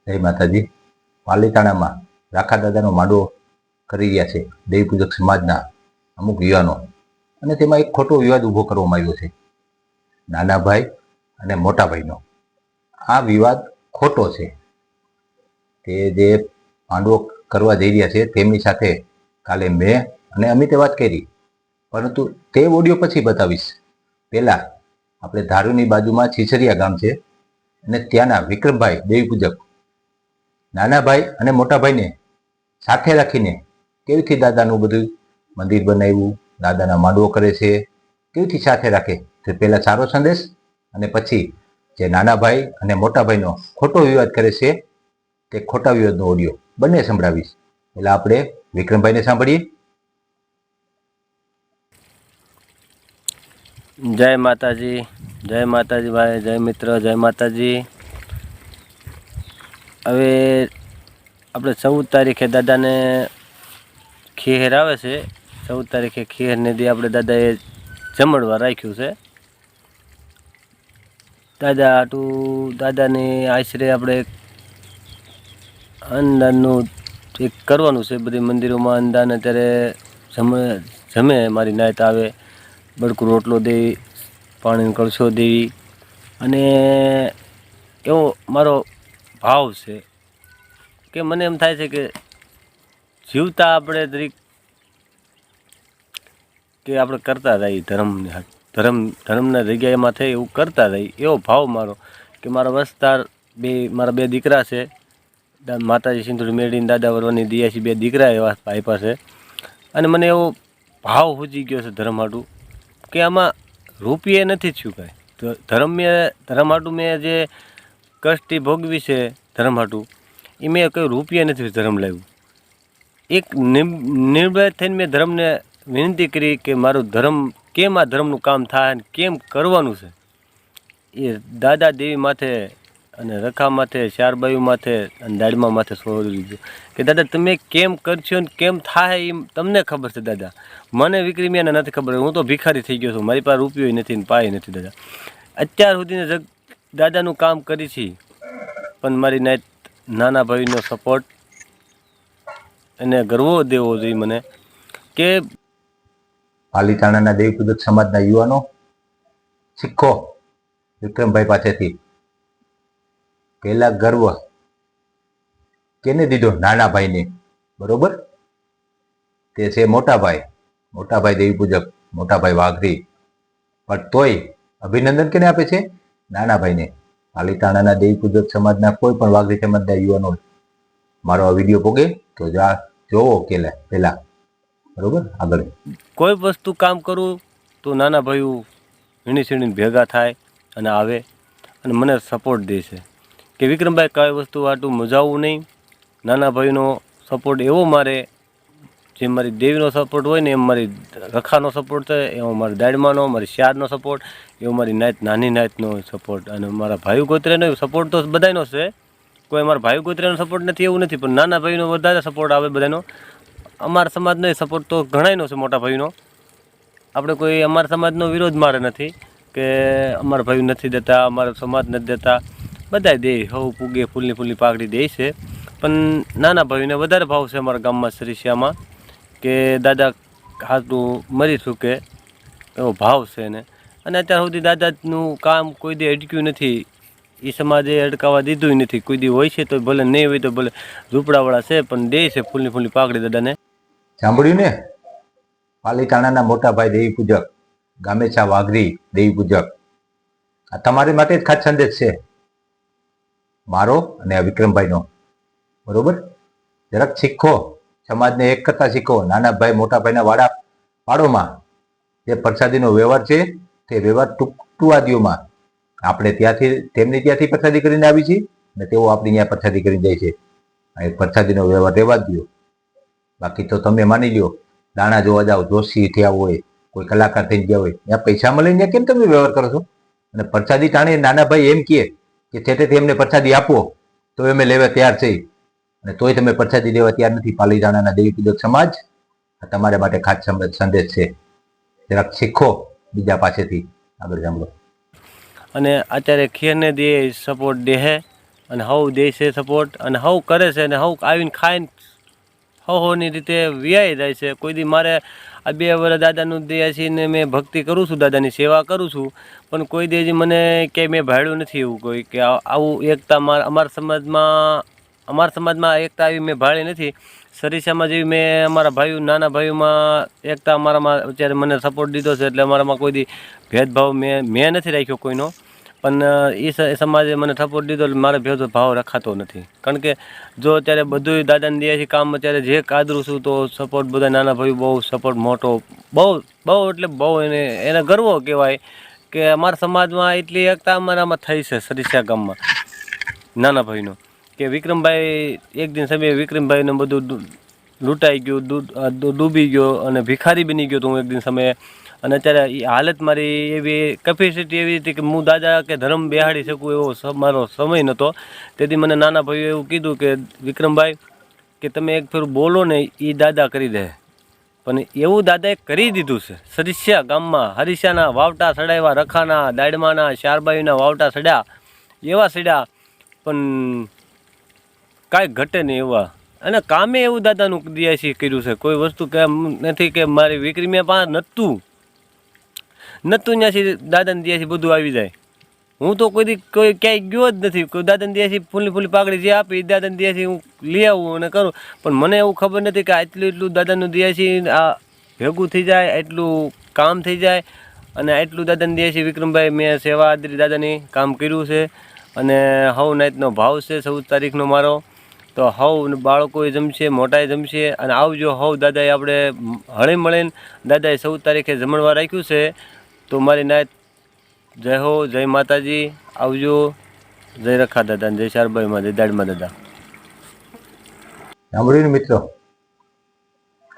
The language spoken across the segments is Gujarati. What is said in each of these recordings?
જય માતાજી. પાલીતાણામાં રાખા દાદાનો માંડવો કરી રહ્યા છે દેવી પૂજક સમાજના અમુક યુવાનો, અને તેમાં એક ખોટો વિવાદ ઊભો કરવામાં આવ્યો છે નાના ભાઈ અને મોટા ભાઈનો. આ વિવાદ ખોટો છે. તે જે માંડવો કરવા જઈ રહ્યા છે તેમની સાથે કાલે મેં અને અમિતે વાત કરી, પરંતુ તે ઓડિયો પછી બતાવીશ. પહેલા આપણે ધારુની બાજુમાં છીછરિયા ગામ છે અને ત્યાંના વિક્રમભાઈ દેવી પૂજક નાના ભાઈ અને મોટા ભાઈને સાથે રાખીને કેવીથી દાદાનું બધું મંદિર બનાવ્યું, દાદાના માંડવો કરે છે, કેવીથી સાથે રાખે તે પહેલા સારો સંદેશ, અને પછી જે નાના ભાઈ અને મોટા ભાઈનો ખોટો વિવાદ કરે છે તે ખોટા વિવાદનો ઓડિયો બંને સંભળાવીશ. એટલે આપણે વિક્રમભાઈને સાંભળીએ. જય માતાજી, જય માતાજી ભાઈ, જય મિત્ર, જય માતાજી. હવે આપણે 14 તારીખે દાદાને ખીહેર આવે છે. 14 તારીખે ખીહેરને દી આપણે દાદાએ જમણવા રાખ્યું છે. દાદાની આશરે આપણે અન્નદાનનું એક કરવાનું છે. બધી મંદિરોમાં અન્નદાન અત્યારે જમે મારી નાયત આવે, બળકું રોટલો દેવી, પાણીનો કળશો દેવી, અને એવો મારો ભાવ છે કે મને એમ થાય છે કે જીવતા આપણે દરેક કે આપણે કરતા રહીએ ધર્મના જગ્યાએમાં થઈ એવું કરતા રહીએ, એવો ભાવ મારો કે મારા વસ્તાર મારા બે દીકરા છે, માતાજી સિંધુડી મેળીને દાદા વરવાની દિયાસી બે દીકરા એવા ભાઈ પાસે, અને મને એવો ભાવ સૂજી ગયો છે ધર્મ હાટું કે આમાં રૂપિયે નથી થયું કાંઈ. ધર્મ હાટું મેં જે કષ્ટી ભોગવી છે ધર્મ હાટું, એ મેં કોઈ રૂપિયે નથી ધર્મ લાવ્યું. એક નિર્ભય થઈને મેં ધર્મને વિનંતી કરી કે મારું ધર્મ કેમ આ ધર્મનું કામ થાય અને કેમ કરવાનું છે. એ દાદા દેવી માથે અને રખા માથે, ચારબાયું માથે અને દાડમા માથે છોડી દીધું કે દાદા તમે કેમ કરશો ને કેમ થાય એ તમને ખબર છે દાદા, મને વિક્રમીયાને નથી ખબર. હું તો ભિખારી થઈ ગયો છું, મારી પાસે રૂપિયો નથી ને પાય નથી દાદા. અત્યાર સુધીને દાદાનું કામ કરી છે, પણ મારી નાના ભાઈનો સપોર્ટ એને ગર્વ દેવો જોઈએ મને કે પાલીતાણાના દેવી પૂજક સમાજના યુવાનો શીખો વિક્રમભાઈ પાસેથી. પહેલા ગર્વ કેને દીધો? નાના ભાઈને. બરોબર, તે છે મોટાભાઈ દેવી પૂજક, મોટાભાઈ વાઘરી. પણ તોય અભિનંદન કેને આપે છે? નાના ભાઈને. પાલીતાણાના દેવી પૂજક સમાજના કોઈ પણ વાઘરી સમાજના યુવાનો મારો આ વિડીયો પોગે તો જોવો પહેલા. બરોબર, આગળ કોઈ વસ્તુ કામ કરું તો નાના ભાઈઓ વીણી ભેગા થાય અને આવે અને મને સપોર્ટ દે છે કે વિક્રમભાઈ કઈ વસ્તુ આટલું મજાવું નહીં. નાના ભાઈનો સપોર્ટ એવો મારે, જેમ મારી દેવીનો સપોર્ટ હોય ને એમ મારી રખાનો સપોર્ટ છે, એવો મારી દાડમાનો, મારી શારનો સપોર્ટ, એવો મારી નાની નાતનો સપોર્ટ, અને મારા ભાઈ ગોત્રેનો સપોર્ટ તો બધાનો છે. કોઈ મારા ભાઈ ગોત્રેનો સપોર્ટ નથી એવું નથી, પણ નાના ભાઈનો વધારે સપોર્ટ આવે બધાનો. અમારા સમાજનો સપોર્ટ તો ઘણાયનો છે, મોટા ભાઈનો. આપણે કોઈ અમારા સમાજનો વિરોધ મારે નથી કે અમારા ભાઈ નથી દેતા, અમારા સમાજ નથી દેતા, બધા દે, હવ પૂગે ફૂલની પાઘડી દે છે. પણ નાના ભાઈને વધારે ભાવ છે અમારા ગામમાં સરીસિયામાં કે દાદા હાથનું મરી ચૂકે એવો ભાવ છે એને. અને અત્યાર સુધી દાદાનું કામ કોઈ દી અટક્યું નથી, એ સમાજે અટકાવવા દીધું નથી કોઈ દી. હોય છે તો ભલે, નહીં હોય તો ભલે, ઝૂંપડાવાળા છે પણ દે છે ફૂલની પાઘડી દાદાને. સાંભળ્યું ને? પાલીતાણાના મોટાભાઈ દેવી પૂજક, ગામેછા વાઘરી દેવી પૂજક, આ તમારી માટે જ ખાસ સંદેશ છે મારો અને આ વિક્રમભાઈનો. બરોબર, જરાક શીખો, સમાજને એક કરતા શીખો. નાના ભાઈ મોટા ભાઈના વાડોમાં જે પ્રસાદીનો વ્યવહાર છે તે વ્યવહાર ટૂંકવા દ્યોમાં. આપણે તેમની ત્યાંથી પ્રસાદી કરીને આવી છીએ અને તેઓ આપણી ત્યાં પ્રસાદી કરીને જાય છે. આ પ્રસાદીનો વ્યવહાર રહેવા દો. બાકી તો તમે માની લ્યો, દાણા જોવા જાઓ, જોશી થયા હોય, કોઈ કલાકાર થઈ ગયા હોય, ત્યાં પૈસા મળે ત્યાં કેમ તમે વ્યવહાર કરો છો? અને પ્રસાદી ટાણે નાના ભાઈ એમ કહે કે છેટેથી એમને પ્રસાદી આપો તો અમે લેવા તૈયાર છે, અને તોય તમે પ્રસાદી લેવા તૈયાર નથી. પાલીતાણાના દેવી પૂજક સમાજ, આ તમારા માટે ખાસ સંદેશ છે. જરાક શીખો બીજા પાસેથી. આગળ સાંભળો. અને અત્યારે ખેરને દે સપોર્ટ દે હે, અને હવ દે છે સપોર્ટ અને હવ કરે છે અને હવ આવીને ખાઈને હવની રીતે વ્યાય જાય છે. કોઈ દી મારે આ 2 વર્ષ દાદાનું દયા છે ને મેં ભક્તિ કરું છું, દાદાની સેવા કરું છું, પણ કોઈ દી હજી મને ક્યાંય મેં ભાળ્યું નથી એવું કોઈ કે આવું એકતા અમારા સમાજમાં એકતા આવી મેં ભાળી નથી. સરીસામાં જેવી મેં અમારા ભાઈઓ નાના ભાઈઓમાં એકતા અમારામાં અત્યારે મને સપોર્ટ દીધો છે એટલે અમારામાં કોઈ દી ભેદભાવ મેં નથી રાખ્યો કોઈનો, પણ એ સમાજે મને સપોર્ટ દીધો એટલે મારે ભેદભાવ રખાતો નથી. કારણ કે જો અત્યારે બધું દાદાને દે છે કામ અત્યારે જે કાદરું છું તો સપોર્ટ બધા નાના ભાઈઓ બહુ સપોર્ટ મોટો બહુ એટલે બહુ એને ગર્વ કહેવાય કે અમારા સમાજમાં એટલી એકતા અમારામાં થઈ છે સરીસા ગામમાં નાના ભાઈનો કે વિક્રમભાઈ એક દિન સમયે વિક્રમભાઈને બધું લૂંટાઈ ગયું, ડૂબી ગયો અને ભિખારી બની ગયો તો હું એક દિન સમયે. અને અત્યારે એ હાલત મારી એવી કેપેસિટી એવી હતી કે હું દાદા કે ધર્મ બેહાડી શકું એવો મારો સમય નહોતો. તેથી મને નાના ભાઈઓ એવું કીધું કે વિક્રમભાઈ કે તમે એક ફેર બોલો ને એ દાદા કરી દે, પણ એવું દાદાએ કરી દીધું છે. સરીસા ગામમાં હરીસાના વાવટા સડાવ્યા, રખાના દાડમાના શારબાઈના વાવટા સડ્યા, એવા સડ્યા પણ કાંઈ ઘટે નહીં એવા. અને કામે એવું દાદાનું દિયાસી કર્યું છે. કોઈ વસ્તુ કેમ નથી કે મારી વિક્રમે પાસે નહોતું ત્યાંથી દાદાને દિયાસી બધું આવી જાય. હું તો કોઈ ક્યાંય ગયો જ નથી. કોઈ દાદાને દિયાસી ફૂલી પાકડી જે આપી દાદાને દિયાસી હું લઈ આવું અને કરું, પણ મને એવું ખબર નથી કે એટલું દાદાનું દિયાસી આ ભેગું થઈ જાય, એટલું કામ થઈ જાય. અને એટલું દાદાને દિયાસી વિક્રમભાઈ મેં સેવા આદરી દાદાની કામ કર્યું છે. અને હવ નાઈટનો ભાવ છે 14 તારીખનો મારો, તો હવ બાળકોએ જમશે, મોટાએ જમશે અને આવજો હવ. દાદાએ આપણે હળી મળીને દાદાએ 14 તારીખે જમણવાર રાખ્યું છે. તો મારી નાઈટ જય હો, જય માતાજી, આવજો. જય રખા દાદા, જય શારબાઈમાં, જય દાડમાં દાદા. સાંભળ્યું ને મિત્રો,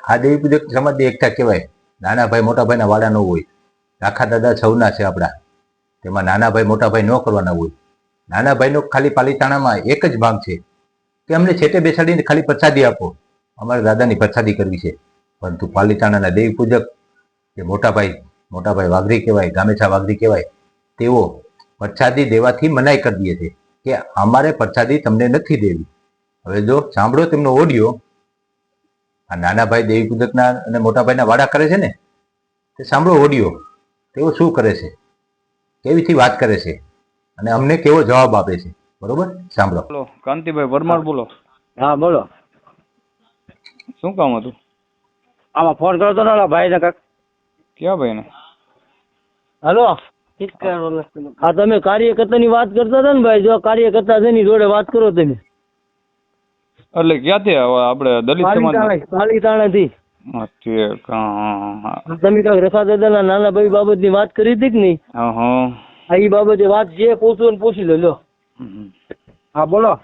આ દેવી પૂજક સમાજની એકતા કહેવાય. નાના ભાઈ મોટા ભાઈના વાડા ન હોય. રાખા દાદા સૌના છે આપણા, તેમાં નાના ભાઈ મોટા ભાઈ ન કરવાના હોય. નાના ભાઈનો ખાલી પાલીતાણામાં એક જ માંગ છે કે અમને છેટે બેસાડીને ખાલી પ્રસાદી આપો, અમારે દાદાની પ્રસાદી કરવી છે. પરંતુ પાલીતાણાના દેવી પૂજક જે મોટા ભાઈ વાઘરી કહેવાય, ગામેછા વાઘરી કહેવાય, તેઓ પ્રસાદી દેવાથી મનાઈ કરી દે છે કે અમારે પ્રસાદી તમને નથી દેવી. હવે જો સાંભળો તેમનો ઓડિયો. આ નાના ભાઈ દેવી પૂજકના અને મોટા ભાઈના વાડા કરે છે ને, તે સાંભળો ઓડિયો. તેઓ શું કરે છે, કેવીથી વાત કરે છે અને અમને કેવો જવાબ આપે છે. બરોબર, સાંભળો. બોલો, કાંતિભાઈ પરમાર બોલો. હા બોલો. શું કામ હતું? આમાં ફોન કર્યો તો ને ભાઈ ને કાક. ક્યાં ભાઈ ને? હેલો, હા તમે કાર્યકર્તાની વાત કરતા હતા ને ભાઈ, જો કાર્યકર્તા છે એની જોડે વાત કરો તમે. એટલે ક્યાંથી આપણે દલિત સમાજ? પાલીતાણાથી. તમે કાંક રખા દાદાના નાના ભાઈ બાબતની વાત કરી હતી કે નહીં? હા, એ બાબતે વાત જે પૂછવું ને પૂછી લો. હા બોલો.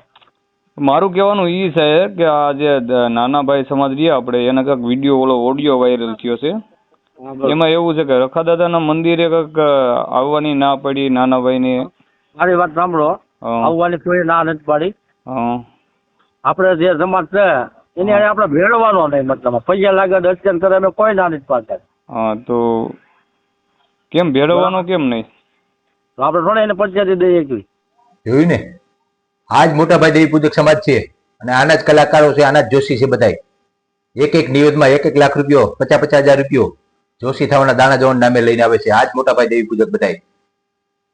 મારું કહેવાનું એ છે કે આ જે નાના ભાઈ સમાજ રહ્યા આપણે એને કાંક વિડીયો ઓડિયો વાયરલ થયો છે. એમાં એવું છે કે રખા દાદાના મંદિરે કાંક આવવાની ના પડી નાના ભાઈની. મારી વાત સાંભળો, આવવાની કોઈ ના નથી પાડી. આપણે જે સમાજ છે એને આપણે ભેળવાનો નહીં, મતલબ પૈસા લાગે દર્શન કરે અમે કોઈ ના નથી પાડતા. હા, તો કેમ ભેળવવાનો કેમ નહીં? તો આપણે થોડા એને પંચાયતી દઈએ કે જોયું ને, આ જ મોટા ભાઈ દેવી પૂજક સમાજ છે અને આના જ કલાકારો છે, આના જ જોશી છે. બધા એક નિવેદમાં 1 લાખ રૂપિયો, 50,000 રૂપિયો જોશી થવાના દાણા જવાના નામે લઈને આવે છે. આ જ મોટા ભાઈ દેવી પૂજક બધા.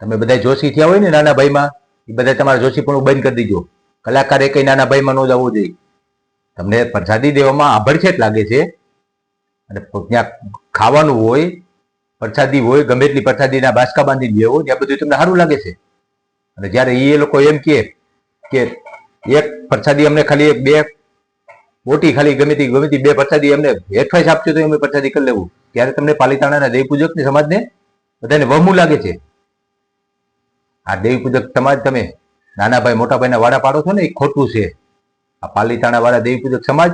તમે બધા જોશી થયા હોય ને નાના ભાઈમાં, એ બધા તમારા જોશી પણ બંધ કરી દીજો. કલાકાર એક નાના ભાઈમાં ન જવું જોઈએ. તમને પ્રસાદી દેવામાં આભડછેટ લાગે છે અને ત્યાં ખાવાનું હોય, પ્રસાદી હોય, ગમે એટલી પ્રસાદીના બાસકા બાંધી લેવો, ત્યાં બધું તમને સારું લાગે છે. અને જ્યારે એ લોકો એમ કે એક પ્રસાદી અમને ખાલી 2 મોટી ખાલી ગમે તે 2 પ્રસાદી અમને હેઠવાઈસ આપજો તો અમે પ્રસાદી કરી લેવું, ત્યારે તમને પાલીતાણાના દેવી પૂજકની સમાજને બધાને વહમું લાગે છે. આ દેવી પૂજક સમાજ તમે નાના ભાઈ મોટા ભાઈના વાડા પાડો છો ને, એ ખોટું છે. આ પાલીતાણા વાળા દેવી પૂજક સમાજ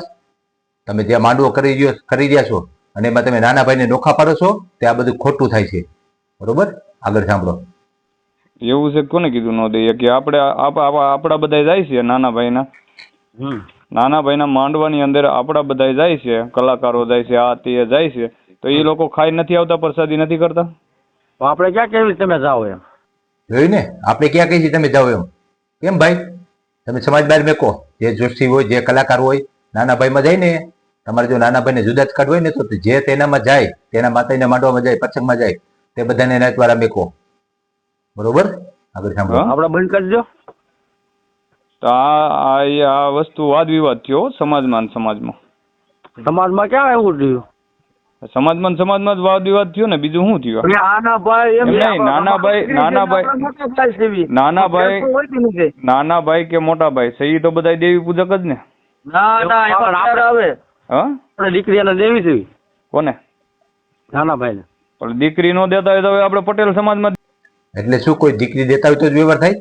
તમે જ્યાં માંડવો કરી રહ્યા છો અને એમાં તમે નાના ભાઈને નોખા પાડો છો, તે આ બધું ખોટું થાય છે. બરોબર, આગળ સાંભળો. એવું છે કોને કીધું ન દઈએ કે આપણે આપણા બધા જાય છે નાના ભાઈના માંડવાની અંદર આપણા બધા જાય છે, કલાકારો જાય છે, આ તે જાય છે, તો એ લોકો ખાઈ નથી આવતા, પ્રસાદી નથી કરતા? આપણે ક્યાં કેવી તમે જાઓ એમ? જોયું ને, આપણે ક્યાં કહીએ છીએ તમે જાઓ એમ? કેમ ભાઈ, તમે સમાજ બહાર મેકો. જે જોશી હોય, જે કલાકાર હોય, નાના ભાઈમાં જાય ને, તમારે જો નાના ભાઈને જુદા જ કાઢ હોય ને, તો જે તેનામાં જાય, તેના માતાજીને માંડવામાં જાય, પતંગમાં જાય, તે બધાને નાચવાળા મેકો. બરોબર? આગળ સાંભળો. આપણે બંધ કરી દો. તો આ વસ્તુ વાદ વિવાદ થયો સમાજમાં ને સમાજમાં. સમાજમાં ક્યાં એવું થયું? સમાજમાં ને સમાજમાં જ વાદ વિવાદ થયો ને, બીજું શું થયું? એટલે આના ભાઈ એમ નહીં, નાના ભાઈ કે મોટા ભાઈ છે, એ તો બધા દેવી પૂજક જ ને. ના ના એમાં આપણે આવે. હા, આપણે દીકરીને દેવી છે. કોને? નાના ભાઈને. પણ દીકરી નો દેતા હોય તો હવે આપણે પટેલ સમાજમાં. એટલે શું કોઈ દીકરી દેતા હોય તો જ વ્યવહાર થાય?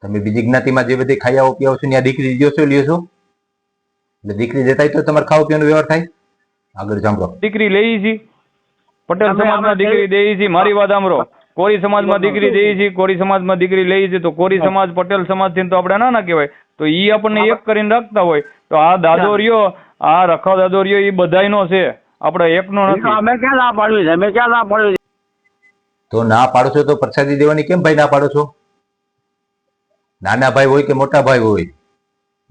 તમે બીજી જ્ઞાતિમાં જે બધી ખાયાઓ પીવો છો ત્યાં દીકરી લ્યો છો એટલે દીકરી દેતા હોય તો તમારે ખાવા પીવાનો વ્યવહાર થાય. આગળ સાંભળો. દીકરી લઈ છે, પટેલ સમાજમાં દીકરી દે છે. મારી વાત સાંભળો. કોરી સમાજમાં દીકરી દે છે, કોરી સમાજમાં દીકરી લઈ છે, તો કોરી સમાજ પટેલ સમાજ થી તો આપણે ના કહેવાય. તો ઈ આપણને એક કરીને રાખતા હોય તો આ દાદો રહ્યો, આ રખો દાદો રહ્યો, એ બધાયનો છે, આપણે એકનો નથી. અમે ક્યાં ના પાડવી છે? અમે ક્યાં ના પાડવી? તો ના પાડો છો તો પ્રસાદી દેવાની કેમ ભાઈ ના પાડો છો? નાના ભાઈ હોય કે મોટા ભાઈ હોય,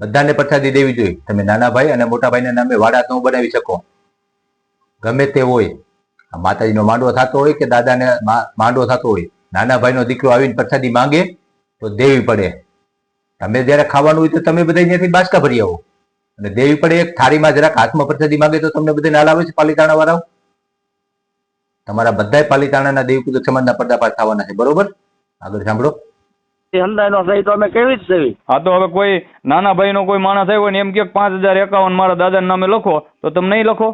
બધાને પ્રસાદી દેવી જોઈએ. તમે નાના ભાઈ અને મોટા ભાઈના નામે વાડા ન બનાવી શકો. ગમે તે હોય, માતાજીનો માંડવો થતો હોય કે દાદાને માંડવો થતો હોય, નાના ભાઈનો દીકરો આવીને પ્રસાદી માંગે તો દેવી પડે. તમે જયારે ખાવાનું હોય તો તમે બધા અહીંયાથી બાસકા ભરી આવો અને દેવી પડે. એક થાળીમાં જરાક હાથમાં પ્રસાદી માંગે તો તમને બધા નાલ આવે છે. પાલીતાણા વાળાઓ તમારા બધા પાલીતાણાના દેવી પૂજક સમાજના પર્દાફાશ થવાના છે. બરોબર? આગળ સાંભળો. અંદાજનો સહી તો અમે કેવી જ છે. હા, તો હવે કોઈ નાના ભાઈ નો કોઈ માણસ આવ્યો ને એમ કે 5051 મારા દાદા નામે લખો, તો તમે નહીં લખો?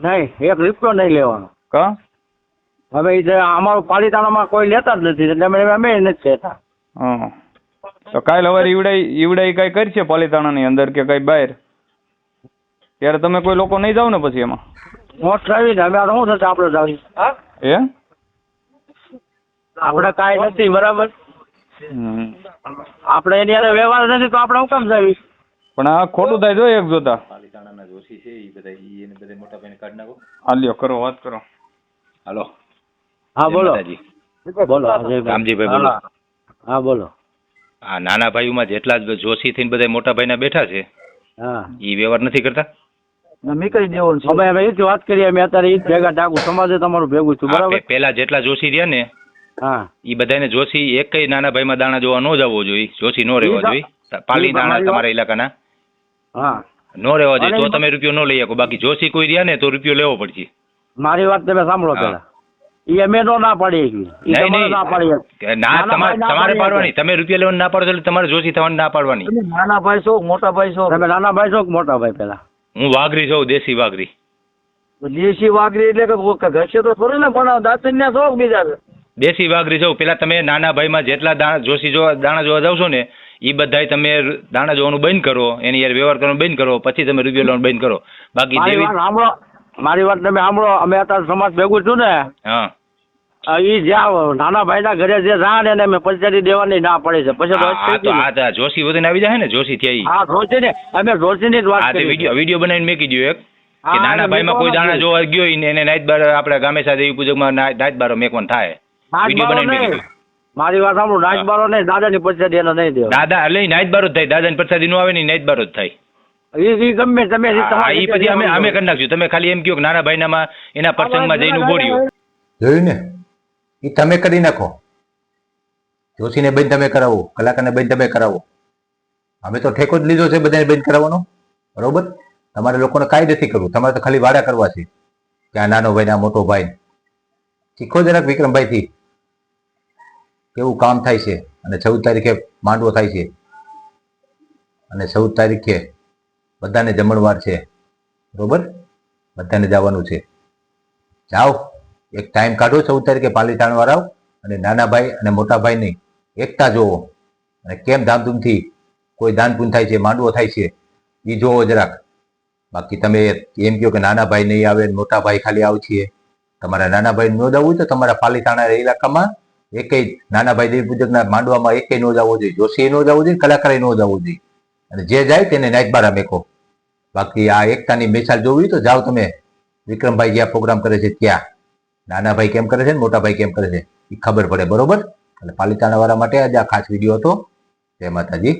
નહીં, એક રૂપિયો નહીં લેવાનો. કા હવે અમારું પાલીતાણામાં કોઈ લેતા જ નથી એટલે અમે નથી લેતા. હા, તો કાલ હવે ઈવડાઈ કઈ કરશે પાલીતાણાની અંદર કે કઈ બહાર, ત્યારે તમે કોઈ લોકો નહીં જાવ ને પછી એમાં મોટ આવીને અમે શું થશે? આપણે જાવી આપણે કાંઈ નથી. બરાબર? આપણે એની હારે વ્યવહાર નથી તો આપણે શું કામ જાવી? પણ આ ખોટું થાય જો એક જોતા. પાલીતાણાના જોશી છે એ બધા મોટા ભાઈને કાઢ નાખો. હાલ્યો, કરો વાત કરો. હાલો. હા બોલો. બોલો રામજીભાઈ બોલો. હા બોલો. આ નાના ભાઈઓમાં જેટલા જ જોશી થઈને બધા મોટા ભાઈના બેઠા છે, હા, એ વ્યવહાર નથી કરતા. અમે કરી દેવું છે. અમે એ જ વાત કરીએ. અમે અત્યારે એ જ ભેગા ડાકુ સમાજે તમારું ભેગું છું. બરાબર? પેલા જેટલા જોશી રહ્યા ને, હા, એ બધાને જોશી એક કઈ નાના ભાઈમાં દાણા જોવા ન જવો જોઈએ. જોશી નો રહેવા જોઈએ. પાલીતાણા તમારા ઇલાકાના હા નો રહેવા જોઈએ. તો તમે રૂપિયો ન લઈ શકો. બાકી જોશી કોઈ રહ્યા ને તો રૂપિયો લેવો પડશે. મારી વાત તમે સાંભળો પેલા. એ અમે તો ના પાડીએ. તમારે પાડવાની. તમે રૂપિયા લેવાનું ના પાડો એટલે તમારે જોશી થવાની ના પાડવાની. નાના ભાઈ છો મોટા ભાઈ છો? તમે નાના ભાઈ છો કે મોટા ભાઈ? પેલા હું વાઘરી છું, દેશી વાઘરી. દેશી વાઘરી એટલે કે ઘસે તો થોડી ને પણ દાંતન ના છો બીજા દેશી વાઘરી છું. પેલા તમે નાના ભાઈમાં જેટલા જોશી દાણા જોવા જાવ છો ને, એ બધા તમે દાણા જોવાનું બંધ કરો, એની યાર વ્યવહાર કરવાનું બંધ કરો, પછી તમે રૂપિયો લેવાનું બંધ કરો. બાકી મારી વાત તમે સાંભળો. અમે અત્યારે સમાજ ભેગું છું ને, હા, એ જ્યાં નાના ભાઈના ઘરે જે જા ને અમે પંચાયતી દેવાની ના પડે છે. પછી જોશી વધીને આવી જાય ને, જોશી થયા. હા, જોશી ને અમે જોશી ની જ વાત કરી. વિડીયો બનાવીને મેકી દો એક કે નાના ભાઈમાં કોઈ દાણા જોવા ગયો એને નાઈટ બાર આપણે ગામે સાથે દેવી પૂજકમાં નાઈટ બારો મેકવાનું થાય. વિડીયો બનાવીને મેકી દો. મારી વાત સાંભળો. નાઈટ બારો નહીં, દાદાની પંચાયતી એને નહીં દેવા. દાદા એટલે નાઈટ બારો જ થાય. દાદાની પ્રસાદી નો આવે ને નાઈટ બારો જ થાય. એ ગમે તમે એ પછી અમે કરી નાખશું. તમે ખાલી એમ કહો કે નાના ભાઈનામાં એના પ્રસંગમાં જઈને ઉભો રહ્યો. જોયું ને? એ તમે કરી નાખો. જોશીને બંધ તમે કરાવો, કલાકારને બંધ તમે કરાવો. અમે તો ઠેકો જ લીધો છે બધાને બંધ કરાવવાનો. બરોબર? તમારે લોકોને કાંઈ નથી કરવું. તમારે તો ખાલી વાડા કરવા છે કે આ નાનો ભાઈ ના મોટો ભાઈ. શીખો જરાક વિક્રમભાઈ થી કેવું કામ થાય છે. અને 14 તારીખે માંડવો થાય છે અને 14 તારીખે બધાને જમણવાર છે. બરોબર? બધાને જવાનું છે. જાઓ, એક ટાઈમ કાઢો 14 તારીખે પાલીતાણા વાળાઓ અને નાના ભાઈ અને મોટા ભાઈ ની એકતા જોવો અને કેમ ધામધૂમથી કોઈ દાન પૂન થાય છે, માંડવો થાય છે, એ જોવો જરાક. બાકી તમે એમ કહો કે નાના ભાઈ નહીં આવે, મોટા ભાઈ ખાલી આવશે. તમારા નાના ભાઈ ન જવું હોય તો તમારા પાલીતાણા ઇલાકામાં એકેય નાના ભાઈ દેવી પૂજકના માંડવામાં એકેય ન જવો જોઈએ. જોશી ન જવું જોઈએ, કલાકાર ન જવું જોઈએ. અને જે જાય તેને નાઈટ બારા મેકો. બાકી આ એકતાની મિસાલ જોવી તો જાઓ તમે. વિક્રમભાઈ જ્યાં પ્રોગ્રામ કરે છે ત્યાં નાના ભાઈ કેમ કરે છે ને મોટા ભાઈ કેમ કરે છે એ ખબર પડે. બરોબર? એટલે પાલીતાણા વાળા માટે આજે આ ખાસ વિડીયો હતો. જય માતાજી.